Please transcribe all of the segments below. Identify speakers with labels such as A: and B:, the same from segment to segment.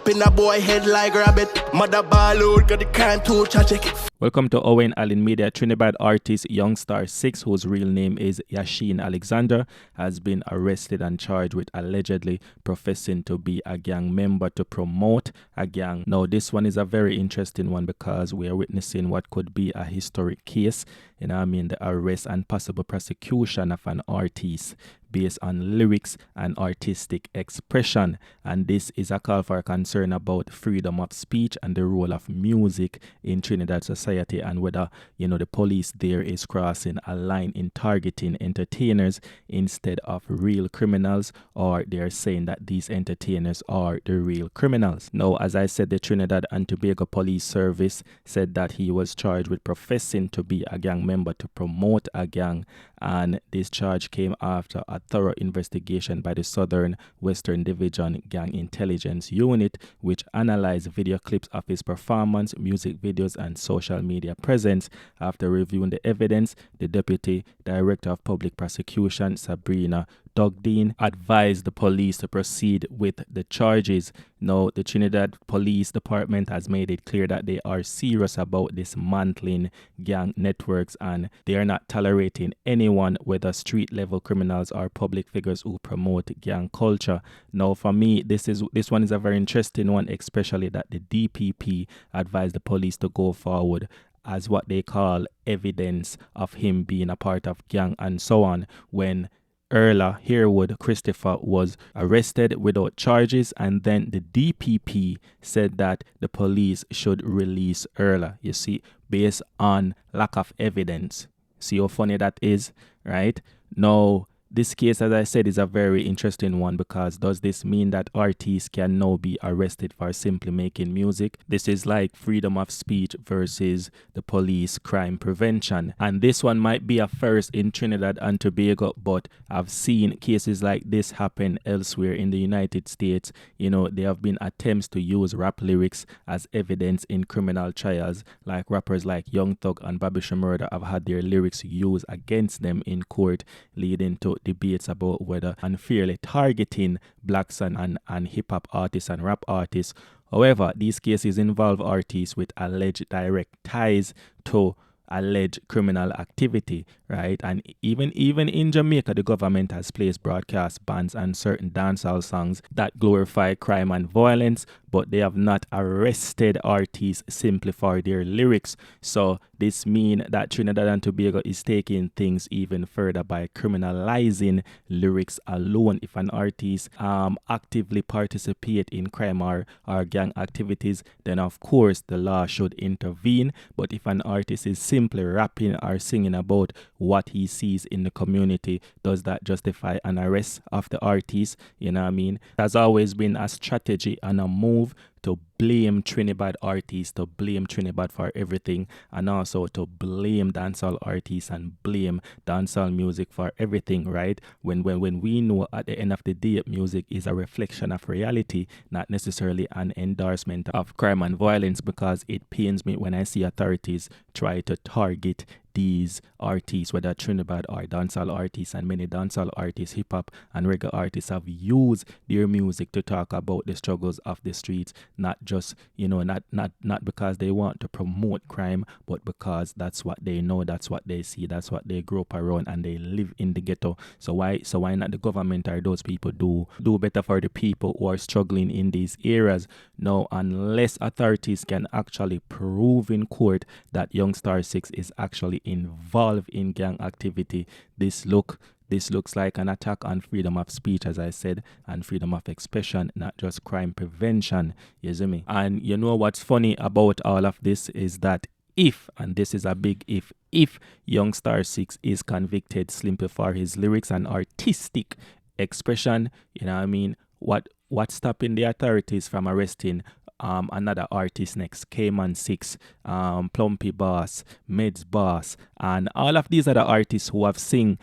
A: Jump in a boy head like rabbit. Mother ball out, got the crime too tragic.
B: Welcome to Owen Allen Media. Trinidad artist Youngstar 6, whose real name is Yasheen Alexander, has been arrested and charged with allegedly professing to be a gang member to promote a gang. Now, this one is a very interesting one because we are witnessing what could be a historic case. You know what I mean? The arrest and possible prosecution of an artist based on lyrics and artistic expression. And this is a call for concern about freedom of speech and the role of music in Trinidad society, and whether, you know, the police there is crossing a line in targeting entertainers instead of real criminals, or they're saying that these entertainers are the real criminals. Now, as I said, the Trinidad and Tobago Police Service said that he was charged with professing to be a gang member to promote a gang, and this charge came after a thorough investigation by the Southern Western Division Gang Intelligence Unit, which analyzed video clips of his performance, music videos, and social media presence. After reviewing the evidence, the Deputy Director of Public Prosecution, Sabrina Dugdeen, advised the police to proceed with the charges. Now, the Trinidad Police Department has made it clear that they are serious about dismantling gang networks, and they are not tolerating anyone, whether street-level criminals or public figures, who promote gang culture. Now, for me, this one is a very interesting one, especially that the DPP advised the police to go forward as what they call evidence of him being a part of gang and so on, when Erla Herwood Christopher was arrested without charges, and then the DPP said that the police should release Erla, you see, based on lack of evidence. See how funny that is, right? Now, this case, as I said, is a very interesting one, because does this mean that artists can now be arrested for simply making music? This is like freedom of speech versus the police crime prevention. And this one might be a first in Trinidad and Tobago, but I've seen cases like this happen elsewhere in the United States. You know, there have been attempts to use rap lyrics as evidence in criminal trials, like rappers like Young Thug and Bobby Shmurda have had their lyrics used against them in court, leading to debates about whether unfairly targeting blacks and hip-hop artists and rap artists. However, these cases involve artists with alleged direct ties to alleged criminal activity, right? And even in Jamaica, the government has placed broadcast bans on certain dancehall songs that glorify crime and violence, but they have not arrested artists simply for their lyrics. So this means that Trinidad and Tobago is taking things even further by criminalizing lyrics alone. If an artist actively participate in crime or gang activities, then of course the law should intervene. But if an artist is simply rapping or singing about what he sees in the community, does that justify an arrest of the artist? You know what I mean? It has always been a strategy and a move to blame Trinidad artists, to blame Trinidad for everything, and also to blame dancehall artists and blame dancehall music for everything, right? When we know at the end of the day, music is a reflection of reality, not necessarily an endorsement of crime and violence, because it pains me when I see authorities try to target these artists, whether Trinidad or dancehall artists. And many dancehall artists, hip-hop and reggae artists have used their music to talk about the struggles of the streets, not just, you know, not because they want to promote crime, but because that's what they know, that's what they see, that's what they grow up around, and they live in the ghetto. So why not the government or those people do better for the people who are struggling in these areas? Now, unless authorities can actually prove in court that Youngstar 6 is actually involved in gang activity, this looks like an attack on freedom of speech, as I said, and freedom of expression, not just crime prevention. You see me? And you know what's funny about all of this is that if, and this is a big if Youngstar 6 is convicted simply for his lyrics and artistic expression, you know what I mean? What's stopping the authorities from arresting another artist next, Kman 6Ixx, Plumpy Boss, Meds Boss, and all of these other artists who have sing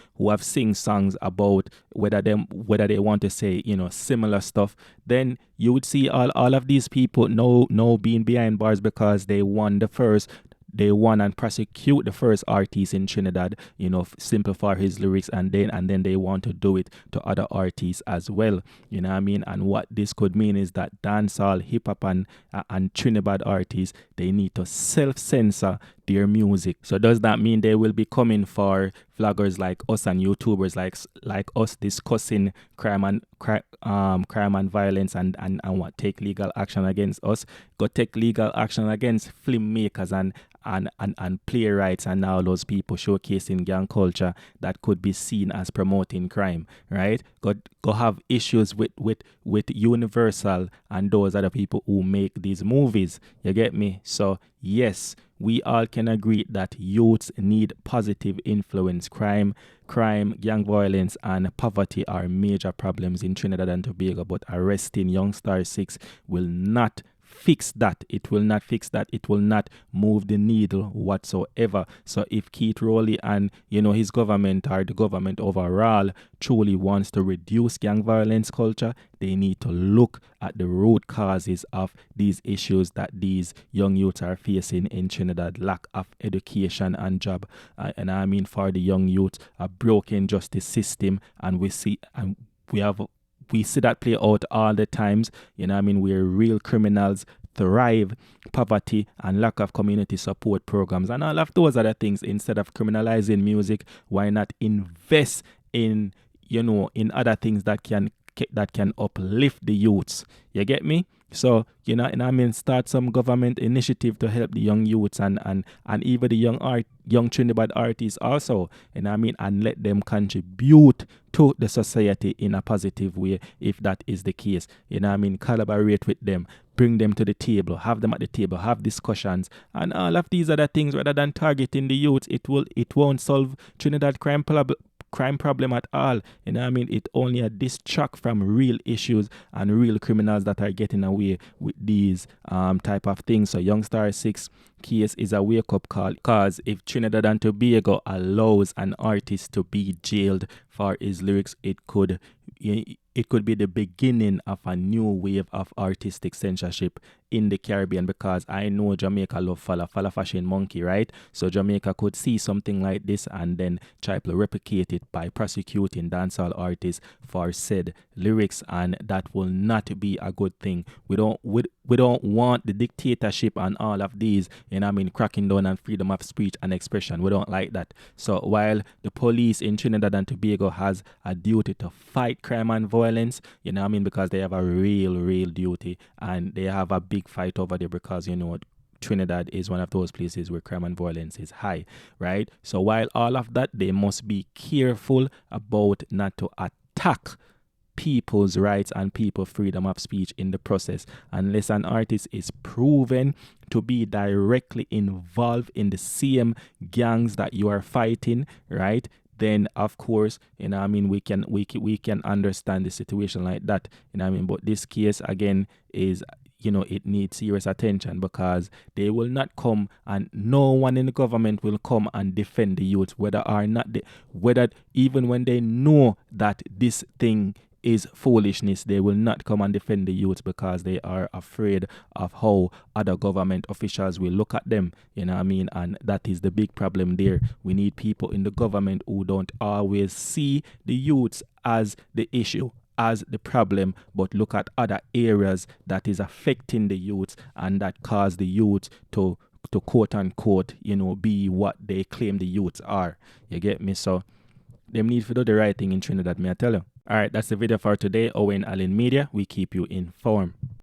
B: songs about whether they want to say, you know, similar stuff. Then you would see all of these people now being behind bars because they won the first they want and prosecute the first artist in Trinidad, you know, simple for his lyrics, and then they want to do it to other artists as well. You know what I mean? And what this could mean is that dancehall, hip hop, and Trinidad artists, they need to self-censor their music. So does that mean they will be coming for vloggers like us and YouTubers like us discussing crime and violence and what, take legal action against us? Go take legal action against filmmakers and playwrights and all those people showcasing gang culture that could be seen as promoting crime, right? Go have issues with Universal and those other people who make these movies. You get me? So yes, we all can agree that youths need positive influence. Crime, gang violence, and poverty are major problems in Trinidad and Tobago, but arresting Youngstar 6 will not fix that. It will not fix that. It will not move the needle whatsoever. So if Keith Rowley and, you know, his government or the government overall truly wants to reduce gang violence culture, they need to look at the root causes of these issues that these young youths are facing in Trinidad. Lack of education and job, and I mean for the young youth, a broken justice system, and we see that play out all the times, you know what I mean, where real criminals thrive, poverty and lack of community support programs and all of those other things. Instead of criminalizing music, why not invest in, you know, in other things that can uplift the youths? You get me? So, you know, and I mean, start some government initiative to help the young youths and even the young Trinidad artists also, and I mean, and let them contribute to the society in a positive way if that is the case. You know, I mean, collaborate with them, bring them to the table, have them at the table, have discussions, and all of these other things. Rather than targeting the youth, it won't solve Trinidad crime problem at all. You know what I mean? It only a distract from real issues and real criminals that are getting away with these type of things. So Youngstar 6 case is a wake-up call, because if Trinidad and Tobago allows an artist to be jailed for his lyrics, it could be the beginning of a new wave of artistic censorship in the Caribbean, because I know Jamaica love falla fashion monkey, right? So Jamaica could see something like this and then try to replicate it by prosecuting dancehall artists for said lyrics, and that will not be a good thing. We don't want the dictatorship and all of these, you know what I mean, cracking down on freedom of speech and expression. We don't like that. So while the police in Trinidad and Tobago has a duty to fight crime and violence, you know what I mean, because they have a real duty, and they have a big fight over there because, you know, Trinidad is one of those places where crime and violence is high, right? So while all of that, they must be careful about not to attack people's rights and people's freedom of speech in the process, unless an artist is proven to be directly involved in the same gangs that you are fighting, right? Then of course, you know, I mean, we can understand the situation like that, you know, I mean. But this case again is, you know, it needs serious attention, because they will not come, and no one in the government will come and defend the youth, whether even when they know that this thing is foolishness, they will not come and defend the youth, because they are afraid of how other government officials will look at them, you know what I mean. And that is the big problem there. We need people in the government who don't always see the youths as the issue, as the problem, but look at other areas that is affecting the youths and that cause the youths to quote unquote, you know, be what they claim the youths are. You get me? So them need to do the right thing in Trinidad, may I tell you. All right, that's the video for today. Owen Allen Media, we keep you informed.